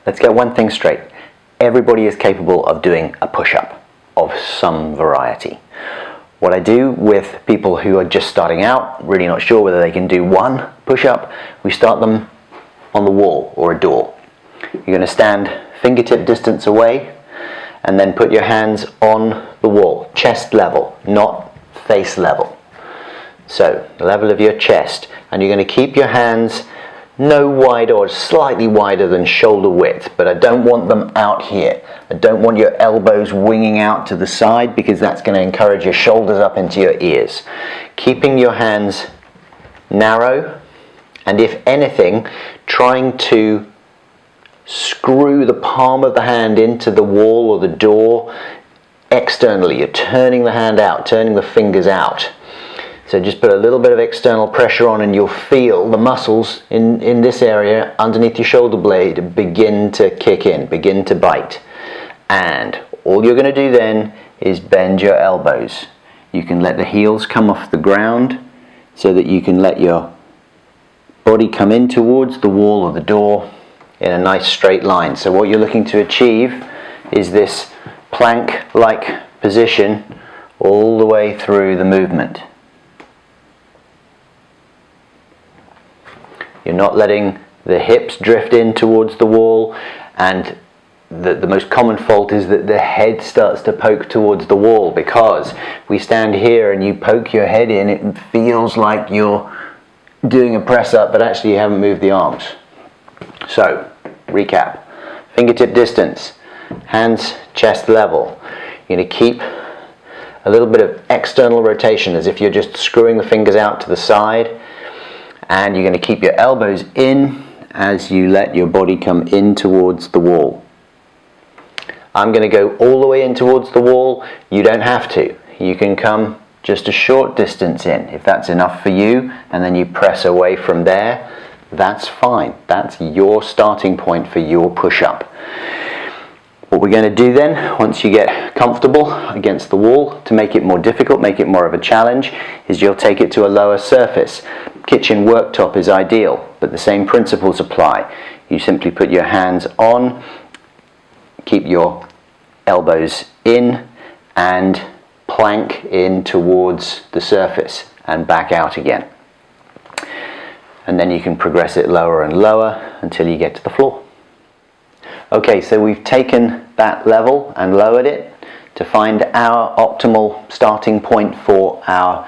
let's get one thing straight. Everybody is capable of doing a push-up of some variety. What I do with people who are just starting out, really not sure whether they can do one push-up, we start them on the wall or a door. You're going to stand fingertip distance away and then put your hands on the wall, chest level, not face level. So, the level of your chest, and you're going to keep your hands no wider or slightly wider than shoulder width, but I don't want them out here. I don't want your elbows winging out to the side because that's going to encourage your shoulders up into your ears. Keeping your hands narrow, and if anything, trying to screw the palm of the hand into the wall or the door externally. You're turning the hand out, turning the fingers out. So just put a little bit of external pressure on and you'll feel the muscles in this area underneath your shoulder blade begin to kick in, begin to bite. And all you're going to do then is bend your elbows. You can let the heels come off the ground so that you can let your body come in towards the wall or the door in a nice straight line. So what you're looking to achieve is this plank-like position all the way through the movement. You're not letting the hips drift in towards the wall, and the most common fault is that the head starts to poke towards the wall, because if we stand here and you poke your head in, it feels like you're doing a press up, but actually you haven't moved the arms. So, recap. Fingertip distance, hands chest level. You're going to keep a little bit of external rotation as if you're just screwing the fingers out to the side. And you're going to keep your elbows in as you let your body come in towards the wall. I'm going to go all the way in towards the wall. You don't have to. You can come just a short distance in. If that's enough for you, and then you press away from there, that's fine. That's your starting point for your push-up. What we're going to do then, once you get comfortable against the wall, to make it more difficult, make it more of a challenge, is you'll take it to a lower surface. Kitchen worktop is ideal, but the same principles apply. You simply put your hands on, keep your elbows in, and plank in towards the surface and back out again. And then you can progress it lower and lower until you get to the floor. Okay, so we've taken that level and lowered it to find our optimal starting point for our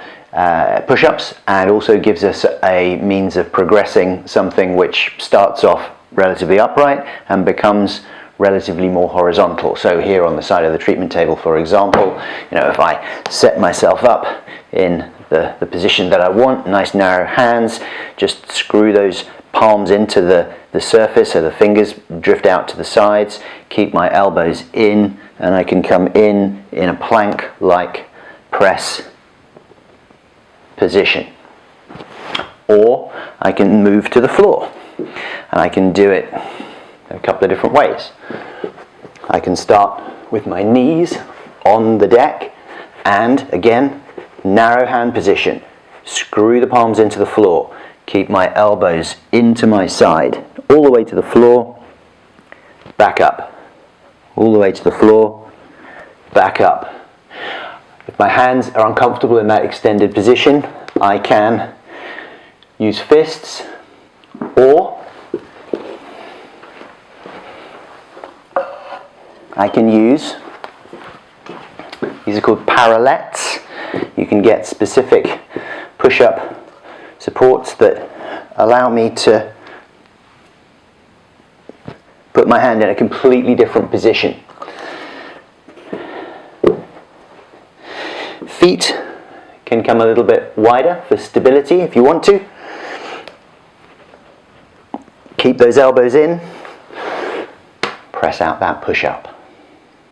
push-ups, and also gives us a means of progressing something which starts off relatively upright and becomes relatively more horizontal. So here on the side of the treatment table, for example, if I set myself up in the position that I want, nice narrow hands, just screw those palms into the surface so the fingers drift out to the sides, keep my elbows in, and I can come in a plank-like press position. Or I can move to the floor, and I can do it a couple of different ways. I can start with my knees on the deck, and again, narrow hand position. Screw the palms into the floor. Keep my elbows into my side, all the way to the floor, back up. All the way to the floor, back up. If my hands are uncomfortable in that extended position, I can use fists, or I can use, these are called parallettes. You can get specific push-up supports that allow me to put my hand in a completely different position. Feet can come a little bit wider for stability if you want to. Keep those elbows in. Press out that push-up.